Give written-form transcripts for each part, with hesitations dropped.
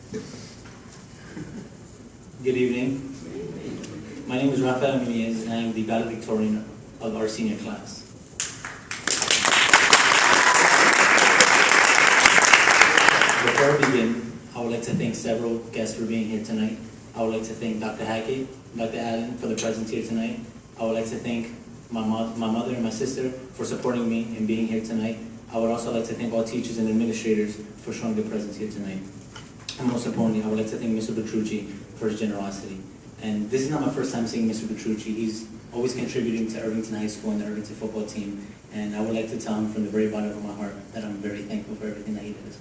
Good evening. My name is Rafael Nunez, and I am the valedictorian of our senior class. Before I begin, I would like to thank several guests for being here tonight. I would like to thank Dr. Hackett, Dr. Allen for the presence here tonight. I would like to thank my mother and my sister for supporting me and being here tonight. I would also like to thank all teachers and administrators for showing their presence here tonight. And most importantly, I would like to thank Mr. Petrucci for his generosity. And this is not my first time seeing Mr. Petrucci. He's always contributing to Irvington High School and the Irvington football team. And I would like to tell him from the very bottom of my heart that I'm very thankful for everything that he does.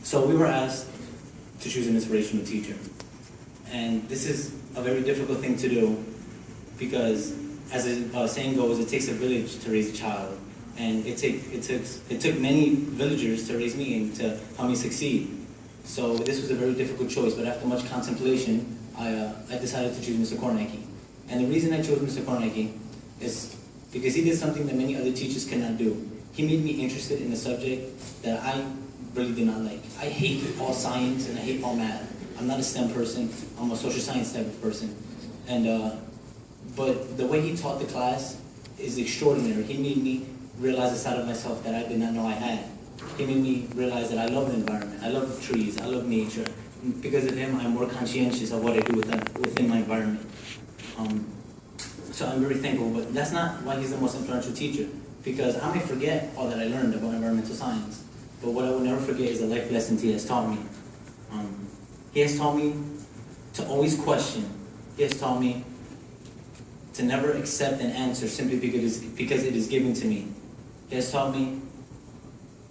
So we were asked to choose an inspirational teacher. And this is a very difficult thing to do because, as a saying goes, it takes a village to raise a child. And it took many villagers to raise me and to help me succeed. So this was a very difficult choice, but after much contemplation, I decided to choose Mr. Kornacki. And the reason I chose Mr. Kornacki is because he did something that many other teachers cannot do. He made me interested in a subject that I really did not like. I hate all science and I hate all math. I'm not a STEM person, I'm a social science type of person. And but the way he taught the class is extraordinary. He made me realize a side of myself that I did not know I had. He made me realize that I love the environment, I love the trees, I love nature. Because of him, I'm more conscientious of what I do within my environment. So I'm very thankful, but that's not why he's the most influential teacher. Because I may forget all that I learned about environmental science, but what I will never forget is the life lessons he has taught me. He has taught me to always question. He has taught me to never accept an answer simply because it is given to me. He has taught me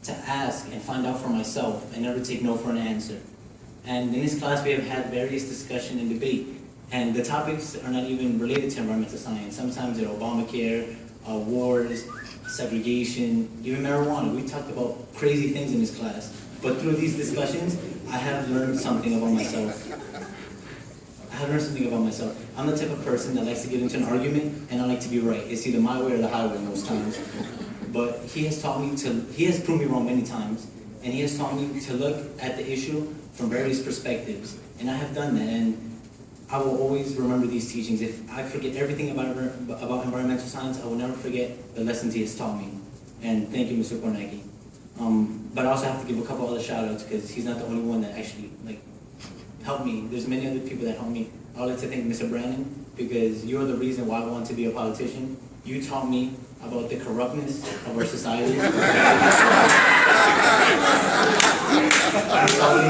to ask and find out for myself and never take no for an answer. And in this class we have had various discussion and debate, and the topics are not even related to environmental science. Sometimes they're Obamacare, wars, segregation, even marijuana. We talked about crazy things in this class. But through these discussions, I have learned something about myself. I'm the type of person that likes to get into an argument and I like to be right. It's either my way or the highway most times. But he has proved me wrong many times, and he has taught me to look at the issue from various perspectives. And I have done that, and I will always remember these teachings. If I forget everything about environmental science, I will never forget the lessons he has taught me. And thank you, Mr. Kornacki. But I also have to give a couple other shout outs because he's not the only one that actually helped me. There's many other people that helped me. I would like to thank Mr. Brandon because you're the reason why I want to be a politician. You taught me about the corruptness of our society. You taught me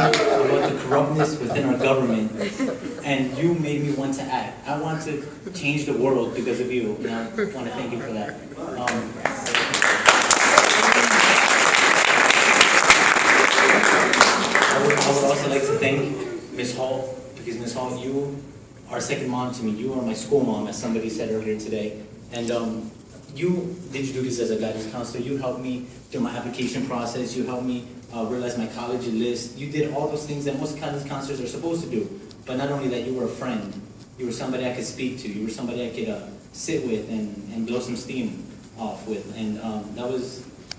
about the corruptness within our government. And you made me want to act. I want to change the world because of you, and I want to thank you for that. I would also like to thank Ms. Hall, because Ms. Hall, you are a second mom to me. You are my school mom, as somebody said earlier today. And you did do this as a guidance counselor. You helped me through my application process. You helped me realize my college list. You did all those things that most guidance counselors are supposed to do. But not only that, you were a friend. You were somebody I could speak to. You were somebody I could sit with and blow some steam off with. And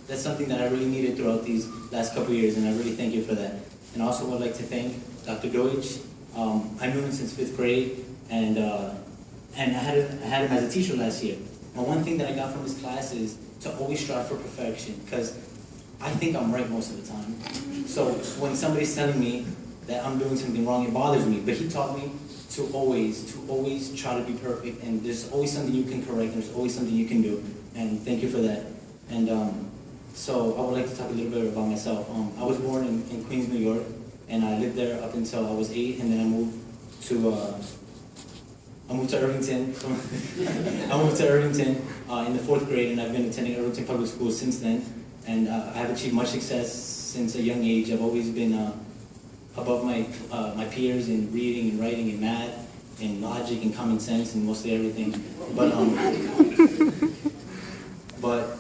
that's something that I really needed throughout these last couple years, and I really thank you for that. And I also would like to thank Dr. Deutsch. I've known him since 5th grade, and I had him as a teacher last year. And one thing that I got from his class is to always strive for perfection, because I think I'm right most of the time. So when somebody's telling me that I'm doing something wrong, it bothers me. But he taught me to always try to be perfect, and there's always something you can correct, there's always something you can do. And thank you for that. And so I would like to talk a little bit about myself. I was born in Queens, New York, and I lived there up until I was 8, and then I moved to Irvington. I moved to Irvington in the 4th grade, and I've been attending Irvington Public Schools since then. And I have achieved much success since a young age. I've always been above my peers in reading and writing and math and logic and common sense and mostly everything. But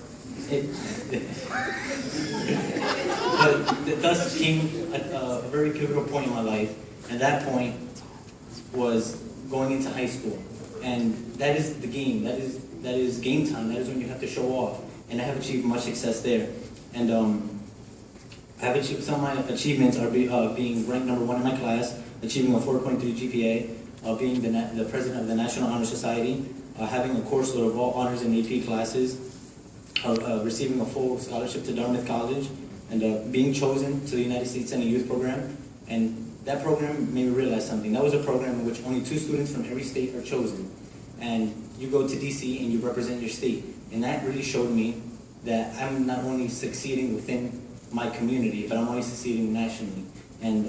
thus came a very pivotal point in my life, and that point was going into high school. And that is the game. That is game time. That is when you have to show off. And I have achieved much success there. And I have achieved, some of my achievements are being ranked #1 in my class, achieving a 4.3 GPA, being the president of the National Honor Society, having a course load of all honors and AP classes, receiving a full scholarship to Dartmouth College, and being chosen to the United States Senate Youth Program. And that program made me realize something. That was a program in which only 2 students from every state are chosen. And you go to DC and you represent your state. And that really showed me that I'm not only succeeding within my community, but I'm only succeeding nationally. And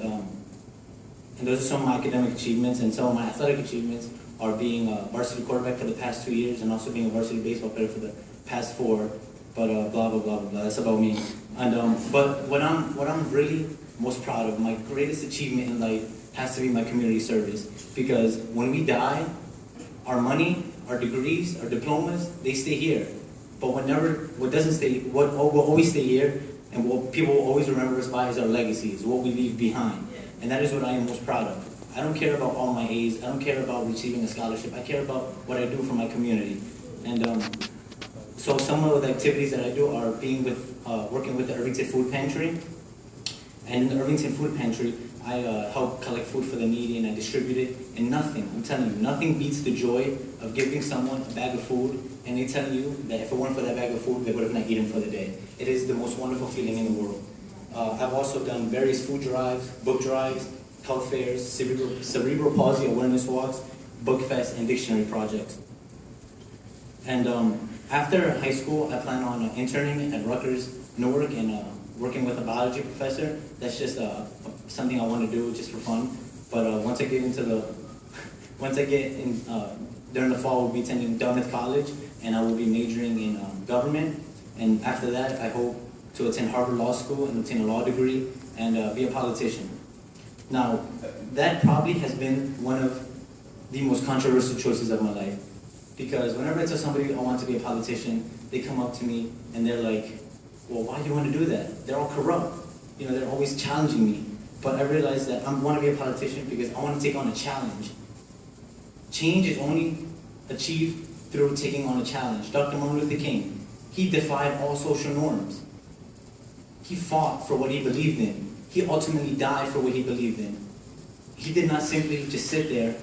those are some of my academic achievements, and some of my athletic achievements are being a varsity quarterback for the past 2 years and also being a varsity baseball player for the past 4. But blah, blah, blah, blah, that's about me. And but what I'm really most proud of, my greatest achievement in life has to be my community service. Because when we die, our money, our degrees, our diplomas, they stay here. But what doesn't stay, what will always stay here, and what people will always remember us by is our legacies, what we leave behind. And that is what I am most proud of. I don't care about all my A's, I don't care about receiving a scholarship, I care about what I do for my community. And so some of the activities that I do are working with the Irvington Food Pantry. And in the Irvington Food Pantry, I help collect food for the needy and I distribute it. And nothing, I'm telling you, nothing beats the joy of giving someone a bag of food and they tell you that if it weren't for that bag of food, they would have not eaten for the day. It is the most wonderful feeling in the world. I've also done various food drives, book drives, health fairs, cerebral palsy awareness walks, book fests, and dictionary projects. And after high school, I plan on interning at Rutgers, Newark, and working with a biology professor. That's just something I want to do just for fun. But once I get in, during the fall, we'll be attending Dartmouth College, and I will be majoring in government. And after that, I hope to attend Harvard Law School and obtain a law degree and be a politician. Now, that probably has been one of the most controversial choices of my life. Because whenever I tell somebody I want to be a politician, they come up to me and they're like, well, why do you want to do that? They're all corrupt. You know, they're always challenging me. But I realized that I want to be a politician because I want to take on a challenge. Change is only achieved through taking on a challenge. Dr. Martin Luther King, he defied all social norms. He fought for what he believed in. He ultimately died for what he believed in. He did not simply just sit there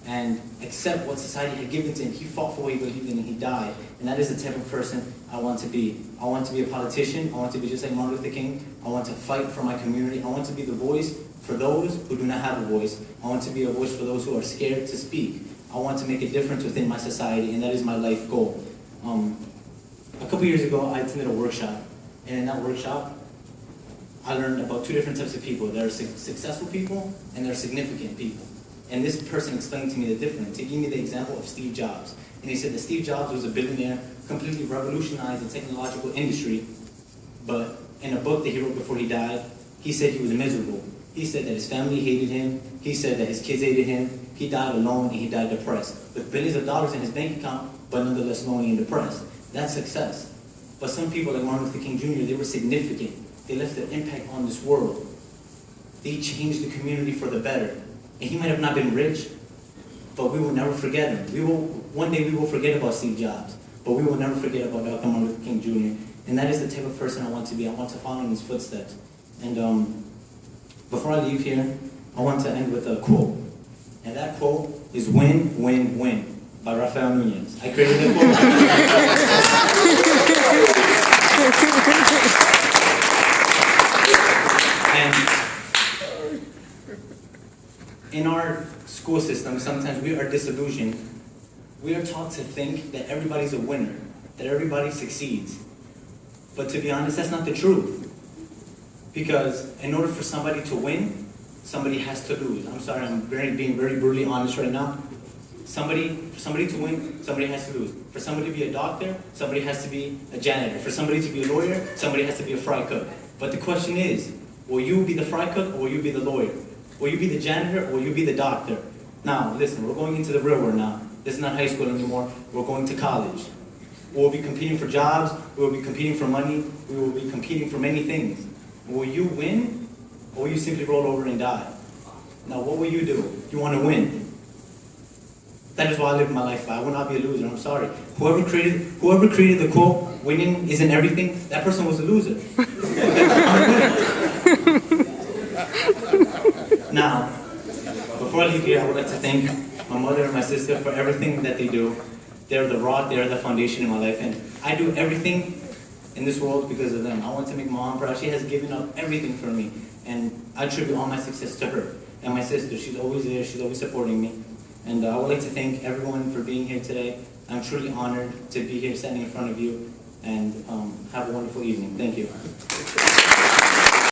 and accept what society had given to him. He fought for what he believed in and he died. And that is the type of person I want to be. I want to be a politician. I want to be just like Martin Luther King. I want to fight for my community. I want to be the voice for those who do not have a voice. I want to be a voice for those who are scared to speak. I want to make a difference within my society, and that is my life goal. A couple years ago, I attended a workshop, and in that workshop, I learned about 2 different types of people. There are successful people, and there are significant people. And this person explained to me the difference. He gave me the example of Steve Jobs. And he said that Steve Jobs was a billionaire, completely revolutionized the technological industry, but in a book that he wrote before he died, he said he was miserable. He said that his family hated him. He said that his kids hated him. He died alone and he died depressed. With billions of dollars in his bank account, but nonetheless lonely and depressed. That's success. But some people like Martin Luther King Jr., they were significant. They left an impact on this world. They changed the community for the better. And he might have not been rich, but we will never forget him. One day we will forget about Steve Jobs, but we will never forget about Dr. Martin Luther King Jr. And that is the type of person I want to be. I want to follow in his footsteps. And before I leave here, I want to end with a quote. And that quote is "Win, win, win" by Rafael Nunez. I created the quote. And in our school system, sometimes we are disillusioned. We are taught to think that everybody's a winner, that everybody succeeds. But to be honest, that's not the truth. Because in order for somebody to win, somebody has to lose. I'm sorry, I'm being very brutally honest right now. For somebody to win, somebody has to lose. For somebody to be a doctor, somebody has to be a janitor. For somebody to be a lawyer, somebody has to be a fry cook. But the question is, will you be the fry cook or will you be the lawyer? Will you be the janitor or will you be the doctor? Now, listen, we're going into the real world now. This is not high school anymore. We're going to college. We'll be competing for jobs. We will be competing for money. We will be competing for many things. Will you win or will you simply roll over and die? Now, what will you do? You want to win. That is why I live my life by. I will not be a loser. I'm sorry. Whoever created the quote, "Winning isn't everything," that person was a loser. before I leave here, I would like to thank my mother and my sister for everything that they do. They're the rock, they're the foundation in my life, and I do everything in this world because of them. I want to make my mom proud. She has given up everything for me, and I attribute all my success to her. And my sister, she's always there, she's always supporting me. And I would like to thank everyone for being here today. I'm truly honored to be here standing in front of you, and have a wonderful evening. Thank you.